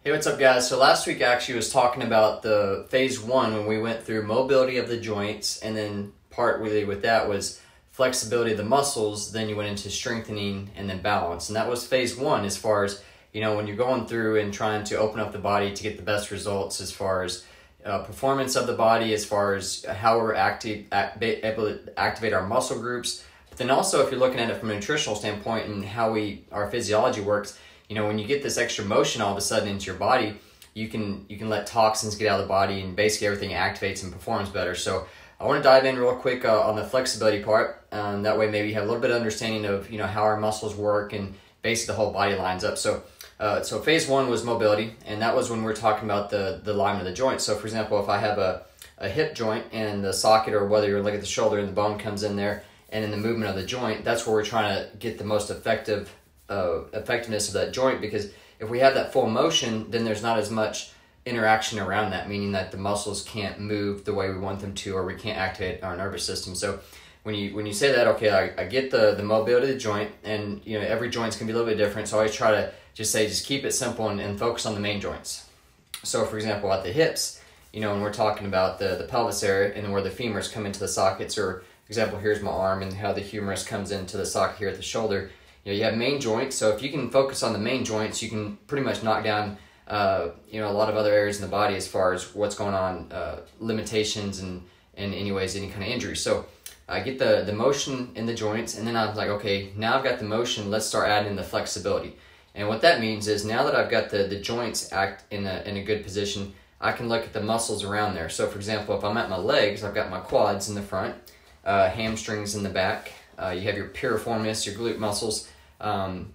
Hey, what's up guys? So last week I actually was talking about the phase one when we went through mobility of the joints, and then part really with that was flexibility of the muscles. Then you went into strengthening and then balance. And that was phase one as far as, when you're going through and trying to open up the body to get the best results as far as performance of the body, as far as how we're able to activate our muscle groups. But then also if you're looking at it from a nutritional standpoint and how our physiology works, when you get this extra motion all of a sudden into your body, you can let toxins get out of the body and basically everything activates and performs better. So I want to dive in real quick on the flexibility part. That way maybe you have a little bit of understanding of how our muscles work and basically the whole body lines up. So phase one was mobility, and that was when we're talking about the alignment of the joint. So for example, if I have a hip joint and the socket, or whether you're looking at the shoulder and the bone comes in there, and in the movement of the joint, that's where we're trying to get the most effectiveness of that joint, because if we have that full motion, then there's not as much interaction around that, meaning that the muscles can't move the way we want them to, or we can't activate our nervous system. So when you say that, okay, I get the mobility of the joint, and every joint's gonna be a little bit different, so I always try to just keep it simple and focus on the main joints. So for example, at the hips, when we're talking about the pelvis area and where the femurs come into the sockets, or for example, here's my arm and how the humerus comes into the socket here at the shoulder. You have main joints, so if you can focus on the main joints, you can pretty much knock down a lot of other areas in the body as far as what's going on, limitations and anyways, any kind of injury. So I get the motion in the joints, and then I'm like, okay, now I've got the motion, let's start adding in the flexibility. And what that means is now that I've got the joints act in a good position, I can look at the muscles around there. So for example, if I'm at my legs, I've got my quads in the front, hamstrings in the back, you have your piriformis, your glute muscles,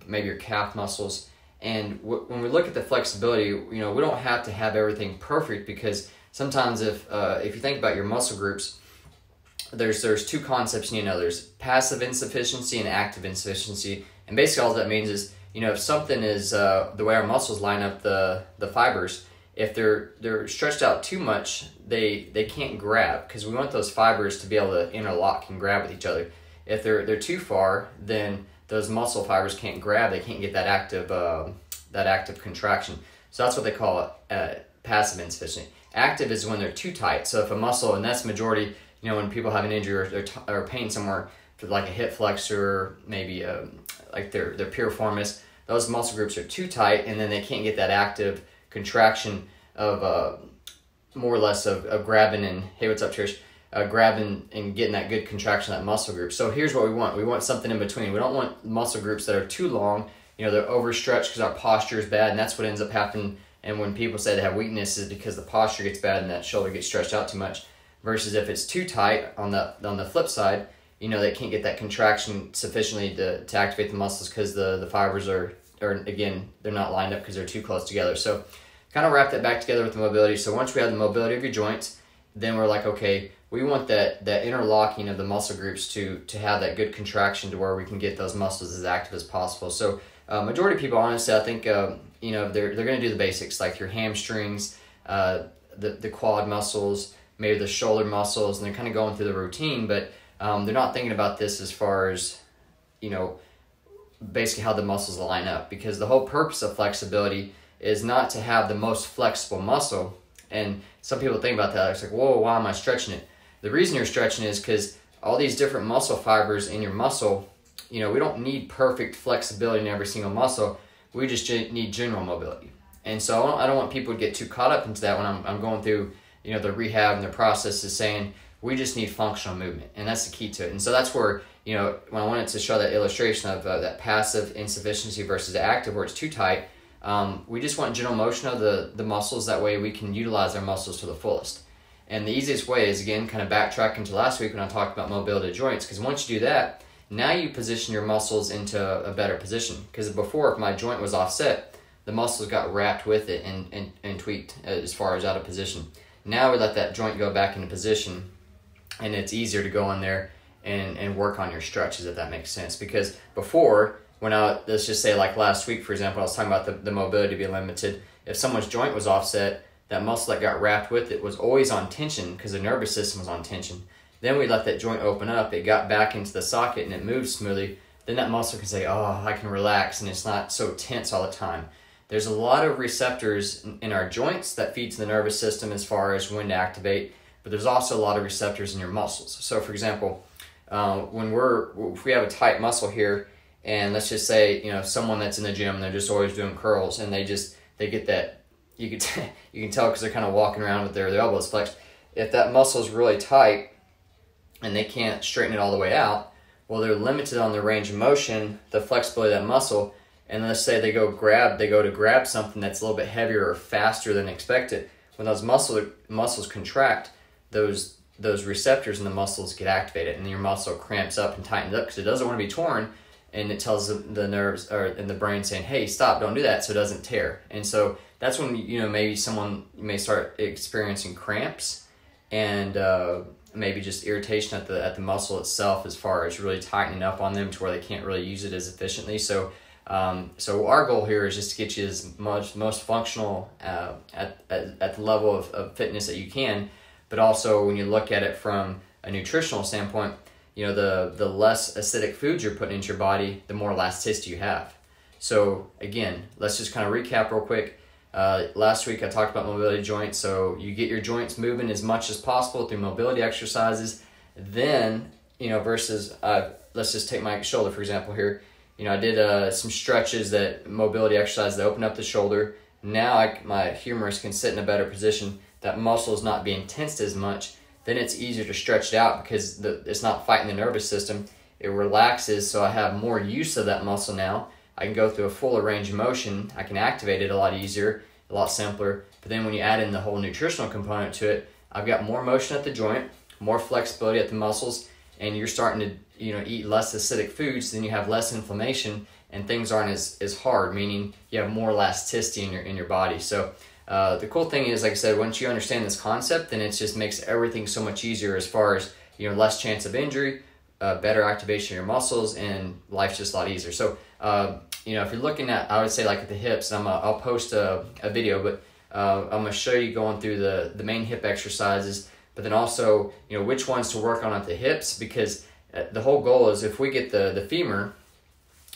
maybe your calf muscles. And when we look at the flexibility, we don't have to have everything perfect, because sometimes if you think about your muscle groups, there's two concepts you need to know. There's passive insufficiency and active insufficiency. And basically all that means is, if something is the way our muscles line up the fibers, if they're stretched out too much, they can't grab, because we want those fibers to be able to interlock and grab with each other. If they're too far, then those muscle fibers can't grab. They can't get that active contraction. So that's what they call passive insufficiency. Active is when they're too tight. So if a muscle, and that's majority, when people have an injury or pain somewhere, like a hip flexor, maybe like their piriformis, those muscle groups are too tight, and then they can't get that active contraction of more or less of grabbing and, hey, what's up, Trish? Grabbing and getting that good contraction of that muscle group. So here's what we want. We want something in between. We don't want muscle groups that are too long, they're overstretched because our posture is bad, and that's what ends up happening. And when people say they have weakness, is because the posture gets bad and that shoulder gets stretched out too much. Versus if it's too tight on the flip side, they can't get that contraction sufficiently to activate the muscles, because the fibers are again, they're not lined up because they're too close together. So kind of wrap that back together with the mobility. So once we have the mobility of your joints, then we're like, okay, we want that interlocking of the muscle groups to have that good contraction to where we can get those muscles as active as possible. So majority of people, honestly, I think, they're going to do the basics, like your hamstrings, the quad muscles, maybe the shoulder muscles, and they're kind of going through the routine, but they're not thinking about this as far as, basically how the muscles line up, because the whole purpose of flexibility is not to have the most flexible muscle. And some people think about that, it's like, whoa, why am I stretching it? The reason you're stretching is because all these different muscle fibers in your muscle, we don't need perfect flexibility in every single muscle. We just need general mobility. And so I don't want people to get too caught up into that when I'm going through, the rehab and the process is saying we just need functional movement. And that's the key to it. And so that's where, when I wanted to show that illustration of that passive insufficiency versus the active where it's too tight, we just want general motion of the muscles. That way we can utilize our muscles to the fullest. And the easiest way is, again, kind of backtracking to last week when I talked about mobility of joints, because once you do that, now you position your muscles into a better position. Because before, if my joint was offset, the muscles got wrapped with it and tweaked as far as out of position. Now we let that joint go back into position, and it's easier to go in there and work on your stretches, if that makes sense. Because before, let's just say like last week, for example, I was talking about the mobility being limited. If someone's joint was offset, that muscle that got wrapped with it was always on tension because the nervous system was on tension. Then we let that joint open up, it got back into the socket and it moved smoothly. Then that muscle can say, oh, I can relax, and it's not so tense all the time. there's a lot of receptors in our joints that feed to the nervous system as far as when to activate, but there's also a lot of receptors in your muscles. So for example, if we have a tight muscle here, and let's just say, someone that's in the gym, they're just always doing curls, and they get that, you can tell because they're kind of walking around with their elbows flexed. If that muscle is really tight and they can't straighten it all the way out, well, they're limited on their range of motion, the flexibility of that muscle. And let's say they go to grab something that's a little bit heavier or faster than expected. When those muscles contract, those receptors in the muscles get activated, and your muscle cramps up and tightens up because it doesn't want to be torn, and it tells the nerves in the brain saying, "Hey, stop! Don't do that," so it doesn't tear. And so that's when maybe someone may start experiencing cramps and maybe just irritation at the muscle itself, as far as really tightening up on them to where they can't really use it as efficiently. So our goal here is just to get you as most functional at the level of fitness that you can, but also when you look at it from a nutritional standpoint, the less acidic foods you're putting into your body, the more elasticity you have. So again, let's just kind of recap real quick. Last week I talked about mobility joints, so you get your joints moving as much as possible through mobility exercises. Then, versus, let's just take my shoulder for example here. I did some stretches, that mobility exercise that open up the shoulder. Now my humerus can sit in a better position. That muscle is not being tensed as much. Then it's easier to stretch it out because it's not fighting the nervous system. It relaxes, so I have more use of that muscle now. I can go through a fuller range of motion. I can activate it a lot easier, a lot simpler. But then when you add in the whole nutritional component to it, I've got more motion at the joint, more flexibility at the muscles, and you're starting to eat less acidic foods. Then you have less inflammation, and things aren't as hard, meaning you have more elasticity in your body. So the cool thing is, like I said, once you understand this concept, then it just makes everything so much easier as far as less chance of injury, better activation of your muscles, and life's just a lot easier. So if you're looking at, I would say, like at the hips, I'll post a video, but I'm going to show you going through the main hip exercises, but then also which ones to work on at the hips, because the whole goal is, if we get the femur,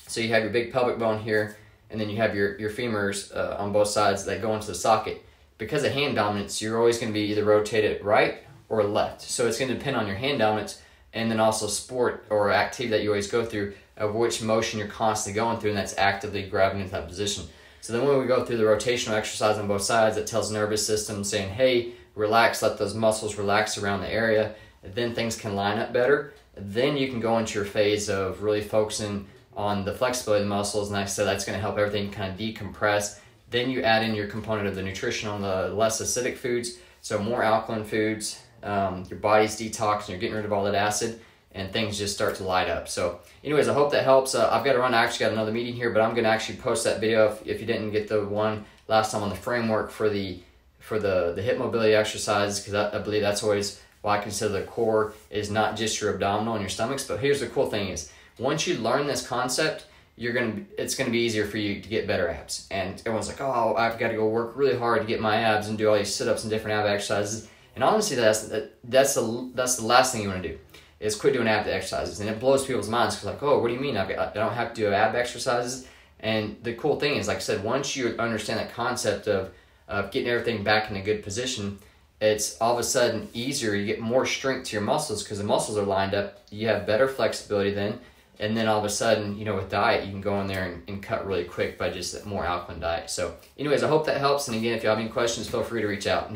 so you have your big pelvic bone here, and then you have your femurs on both sides that go into the socket. Because of hand dominance, you're always going to be either rotated right or left. So it's going to depend on your hand dominance, and then also sport or activity that you always go through, of which motion you're constantly going through, and that's actively grabbing into that position. So then when we go through the rotational exercise on both sides, it tells the nervous system saying, "Hey, relax, let those muscles relax around the area." Then things can line up better. Then you can go into your phase of really focusing on the flexibility of the muscles, and like I said, that's going to help everything kind of decompress. Then you add in your component of the nutrition on the less acidic foods, so more alkaline foods. Your body's detoxing, you're getting rid of all that acid, and things just start to light up. So anyways, I hope that helps. I've got to run. I actually got another meeting here, but I'm going to actually post that video if you didn't get the one last time on the framework for the hip mobility exercises, because I believe that's always why I consider the core is not just your abdominal and your stomachs. But here's the cool thing is, once you learn this concept, it's going to be easier for you to get better abs. And everyone's like, "Oh, I've got to go work really hard to get my abs and do all these sit-ups and different ab exercises." And honestly, that's the last thing you want to do, is quit doing ab exercises. And it blows people's minds, because like, "Oh, what do you mean I don't have to do ab exercises?" And the cool thing is, like I said, once you understand that concept of getting everything back in a good position, it's all of a sudden easier. You get more strength to your muscles because the muscles are lined up. You have better flexibility then. And then all of a sudden, with diet, you can go in there and cut really quick by just a more alkaline diet. So anyways, I hope that helps. And again, if you have any questions, feel free to reach out.